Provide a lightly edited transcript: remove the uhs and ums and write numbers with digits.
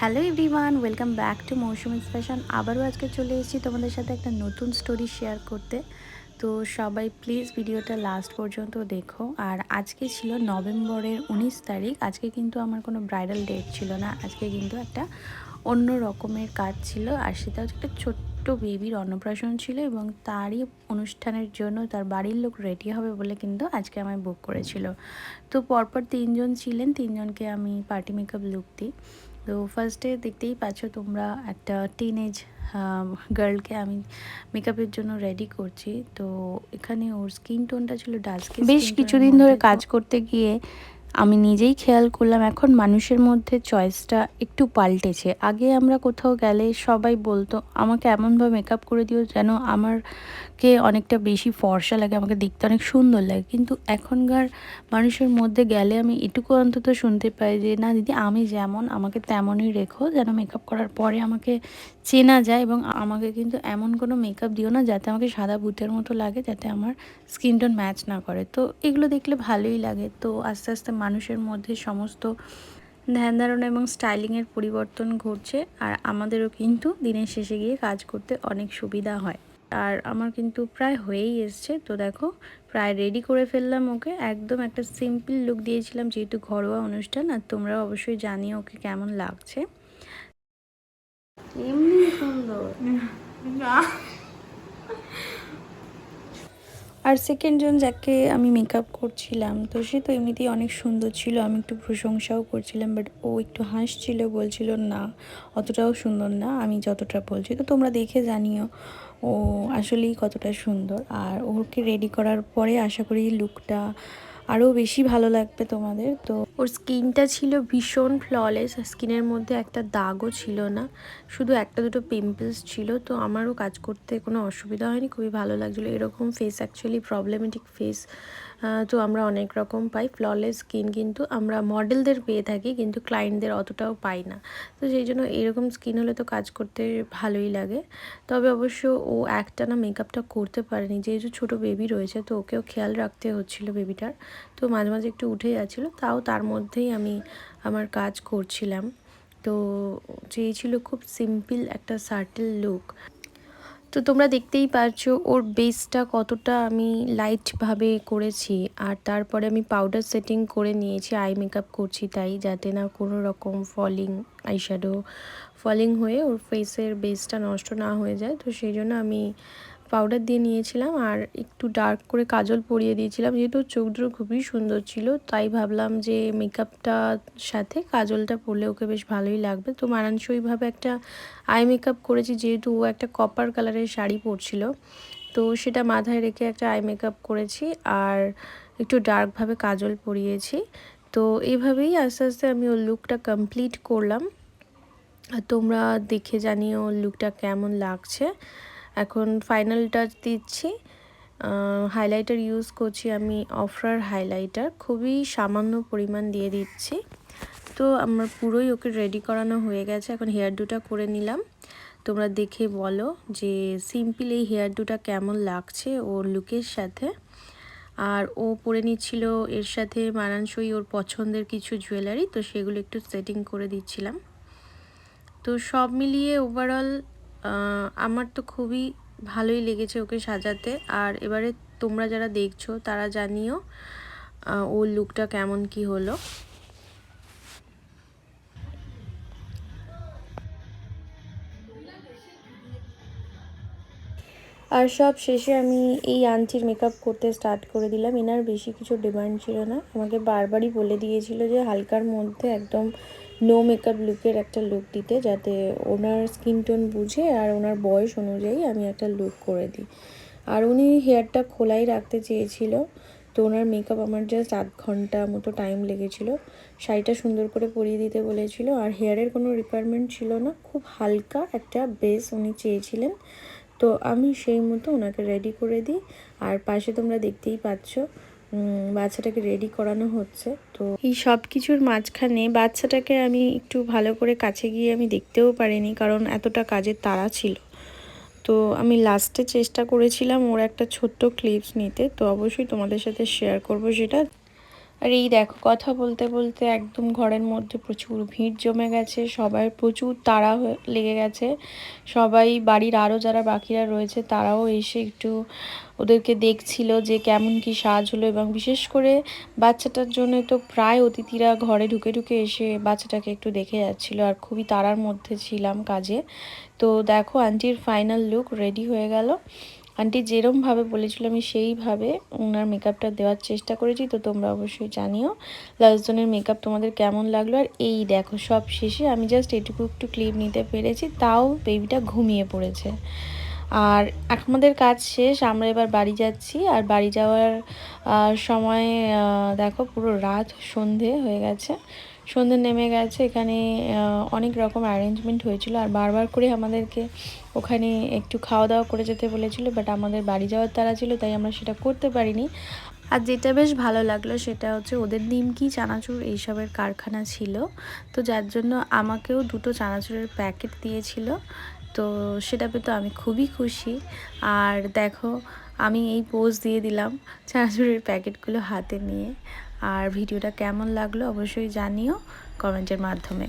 Hello everyone, welcome back to Mousumi's fashion. আবারও আজকে চলে এসেছি তোমাদের সাথে একটা নতুন স্টোরি শেয়ার করতে। তো সবাই প্লিজ ভিডিওটা লাস্ট পর্যন্ত দেখো। আর আজকে ছিল নভেম্বরের 19 তারিখ। আজকে কিন্তু আমার কোনো ব্রাইডাল ডেট ছিল না, আজকে কিন্তু একটা অন্য রকমের কাজ ছিল। আর সেটা হচ্ছে একটা ছোট্ট বেবির অন্নপ্রাশন ছিল, এবং তারই অনুষ্ঠানের জন্য তার বাড়ির লোক রেডি হবে বলে কিন্তু আজকে আমায় বুক করেছিল। তো পরপর তিনজন ছিলেন, তিনজনকে আমি পার্টি মেকআপ লুক দিই। তো ফার্স্টে দেখতেই পাচ্ছ তোমরা, একটা টিনেজ গার্লকে আমি মেকআপের জন্য রেডি করছি। তো এখানে ওর স্কিন টোনটা ছিল ডাস্কি। বেশ কিছুদিন ধরে কাজ করতে গিয়ে আমি নিজেই খেয়াল করলাম এখন মানুষের মধ্যে চয়েসটা একটু পাল্টেছে। আগে আমরা কোথাও গেলে সবাই বলতো আমাকে এমনভাবে মেকআপ করে দিও যেন আমারকে অনেকটা বেশি ফর্সা লাগে, আমাকে দেখতে অনেক সুন্দর লাগে। কিন্তু এখনকার মানুষের মধ্যে গেলে আমি এটুকু অন্তত শুনতে পাই যে না দিদি, আমি যেমন আমাকে তেমনই রেখো, যেন মেকআপ করার পরে আমাকে চেনা যায়। এবং আমাকে কিন্তু এমন কোনো মেকআপ দিও না যাতে আমাকে সাদা ভূতের মতো লাগে, যাতে আমার স্কিন টোন ম্যাচ না করে। তো এগুলো দেখলে ভালোই লাগে। তো আস্তে আস্তে মানুষের মধ্যে সমস্ত ধ্যান ধারণা এবং স্টাইলিংয়ের পরিবর্তন ঘটছে, আর আমাদেরও কিন্তু দিনের শেষে গিয়ে কাজ করতে অনেক সুবিধা হয়। আর আমার কিন্তু প্রায় হয়েই এসছে। তো দেখো, প্রায় রেডি করে ফেললাম ওকে। একদম একটা সিম্পল লুক দিয়েছিলাম যেহেতু ঘরোয়া অনুষ্ঠান। আর তোমরাও অবশ্যই জানিও ওকে কেমন লাগছে। এমনি সুন্দর না। আর সেকেন্ড জন যাকে আমি মেকআপ করছিলাম, তো সে তো এমনিতেই অনেক সুন্দর ছিল, আমি একটু প্রশংসাও করছিলাম, বাট ও একটু হাসছিল, বলছিল না অতটাও সুন্দর না আমি যতটা বলছি। তো তোমরা দেখে জানিও ও আসলেই কতটা সুন্দর। আর ওকে রেডি করার পরে আশা করি লুকটা আরও বেশি ভালো লাগবে তোমাদের। তো ওর স্কিনটা ছিল ভীষণ ফ্ললেস, স্কিনের মধ্যে একটা দাগও ছিল না, শুধু একটা দুটো পিম্পলস ছিল। তো আমারও কাজ করতে কোনো অসুবিধা হয়নি, খুবই ভালো লাগছিলো। এরকম ফেস অ্যাকচুয়ালি প্রবলেমেটিক ফেস তো আমরা অনেক রকম পাই। ফ্ললেস স্কিন কিন্তু আমরা মডেলদের পেয়ে থাকি, কিন্তু ক্লায়েন্টদের অতটাও পাই না। তো সেই জন্য এরকম স্কিন হলে তো কাজ করতে ভালোই লাগে। তবে অবশ্য ও একটানা মেকআপটা করতে পারেনি, যেহেতু ছোটো বেবি রয়েছে, তো ওকেও খেয়াল রাখতে হচ্ছিলো বেবিটার। তো মাঝে মাঝে একটু উঠে যাচ্ছিলো, তাও তার মধ্যেই আমি আমার কাজ করছিলাম। তো চেয়েছিল খুব সিম্পল একটা সার্টেল লুক। তো তোমরা দেখতেই পারছো ওর বেসটা কতটা আমি লাইটভাবে করেছি। আর তারপরে আমি পাউডার সেটিং করে নিয়েছি, আই মেকআপ করছি তাই, যাতে না কোনো রকম ফলিং আইশ্যাডো ফলিং হয়ে ওর ফেসের বেসটা নষ্ট না হয়ে যায়। তো সেই জন্য আমি পাউডার দিয়ে নিয়েছিলাম, আর একটু ডার্ক করে কাজল পরিয়ে দিয়েছিলাম। যেহেতু চোখ দুটো খুবই সুন্দর ছিল, তাই ভাবলাম যে মেকআপটার সাথে কাজলটা পরলে ওকে বেশ ভালোই লাগবে। তো মানানসইভাবে একটা আই মেকআপ করেছি, যেহেতু ও একটা কপার কালারের শাড়ি পরছিল, তো সেটা মাথায় রেখে একটা আই মেকআপ করেছি, আর একটু ডার্কভাবে কাজল পরিয়েছি। তো এইভাবেই আস্তে আস্তে আমি ওর লুকটা কমপ্লিট করলাম। আর তোমরা দেখে জানিও লুকটা কেমন লাগছে। এখন ফাইনাল টাচ দিচ্ছি, হাইলাইটার ইউজ করছি আমি অফরার হাইলাইটার, খুবই সামান্য পরিমাণ দিয়ে দিচ্ছি। তো আমার পুরোই ওকে রেডি করানো হয়ে গেছে, এখন হেয়ার ডুটা করে নিলাম। তোমরা দেখে বলো যে সিম্পল এই হেয়ার ডুটা কেমন লাগছে ওর লুকের সাথে। আর ও পরে নিচ্ছিল এর সাথে মানানসই ওর পছন্দের কিছু জুয়েলারি, তো সেগুলো একটু সেটিং করে দিচ্ছিলাম। তো সব মিলিয়ে ওভারঅল আমার তো খুবই ভালোই লেগেছে ওকে সাজাতে। আর এবারে তোমরা যারা দেখছো তারা জানিও ওর লুকটা কেমন কি হলো। আর সব শেষে আমি এই আন্টির মেকআপ করতে স্টার্ট করে দিলাম। এনার বেশি কিছু ডিমান্ড ছিল না, আমাকে বারবারই বলে দিয়েছিল যে হালকার মধ্যে একদম নো মেকআপ লুকের একটা লুক দিতে, যাতে ওনার স্কিন টোন বুঝে আর ওনার বয়স অনুযায়ী আমি একটা লুক করে দিই। আর উনি হেয়ারটা খোলাই রাখতে চেয়েছিল, তো ওনার মেকআপ আমার জাস্ট 8 ঘন্টা মতো টাইম লেগেছিলো। শাড়িটা সুন্দর করে পরিয়ে দিতে বলেছিল, আর হেয়ারের কোনো রিকোয়ারমেন্ট ছিল না, খুব হালকা একটা বেস উনি চেয়েছিলেন। তো আমি সেই মতো ওনাকে রেডি করে দিই। আর পাশে তোমরা দেখতেই পাচ্ছ বাচ্চাটাকে রেডি করানো হচ্ছে। তো এই সব কিছুর মাঝখানে বাচ্চাটাকে আমি একটু ভালো করে কাছে গিয়ে আমি দেখতেও পারিনি, কারণ এতটা কাজের তাড়া ছিল। তো আমি লাস্টে চেষ্টা করেছিলাম ওর একটা ছোট্ট ক্লিপস নিতে, তো অবশ্যই তোমাদের সাথে শেয়ার করব সেটা। আর এই দেখো কথা বলতে বলতে একদম ঘরের মধ্যে প্রচুর ভিড় জমে গেছে, সবাই প্রচুর তাড়া লেগে গেছে। সবাই বাড়ির আরও যারা বাকিরা রয়েছে তারাও এসে একটু ওদেরকে দেখছিল যে কেমন কি সাজ হলো, এবং বিশেষ করে বাচ্চাটার জন্য তো প্রায় অতিথিরা ঘরে ঢুকে ঢুকে এসে বাচ্চাটাকে একটু দেখে যাচ্ছিলো, আর খুবই তাড়ার মধ্যে ছিলাম কাজে। তো দেখো আন্টির ফাইনাল লুক রেডি হয়ে গেল। আন্টি যেরমভাবে বলেছিল আমি সেইভাবে ওনার মেকআপটা দেওয়ার চেষ্টা করেছি। তো তোমরা অবশ্যই জানিও লাস্ট জনের মেকআপ তোমাদের কেমন লাগলো। আর এই দেখো সব শেষে আমি জাস্ট এটুকু একটু ক্লিপ নিতে পেরেছি, তাও বেবিটা ঘুমিয়ে পড়েছে। আর আমাদের কাজ শেষ, আমরা এবার বাড়ি যাচ্ছি। আর বাড়ি যাওয়ার সময় দেখো পুরো রাত সন্ধে হয়ে গেছে, সন্ধে নেমে গেছে। এখানে অনেক রকম অ্যারেঞ্জমেন্ট হয়েছিল, আর বারবার করে আমাদেরকে ওখানে একটু খাওয়া দাওয়া করে যেতে বলেছিল, বাট আমাদের বাড়ি যাওয়ার তাড়া ছিল তাই আমরা সেটা করতে পারিনি। আর যেটা বেশ ভালো লাগলো সেটা হচ্ছে ওদের নিমকি চানাচুর এইসবের কারখানা ছিল, তো যার জন্য আমাকেও 2টো চানাচুরের প্যাকেট দিয়েছিল। তো সেটা পেতে আমি খুবই খুশি। আর দেখো আমি এই পোজ দিয়ে দিলাম চানাচুরের প্যাকেটগুলো হাতে নিয়ে। আর ভিডিওটা কেমন লাগলো অবশ্যই জানিও কমেন্টের মাধ্যমে।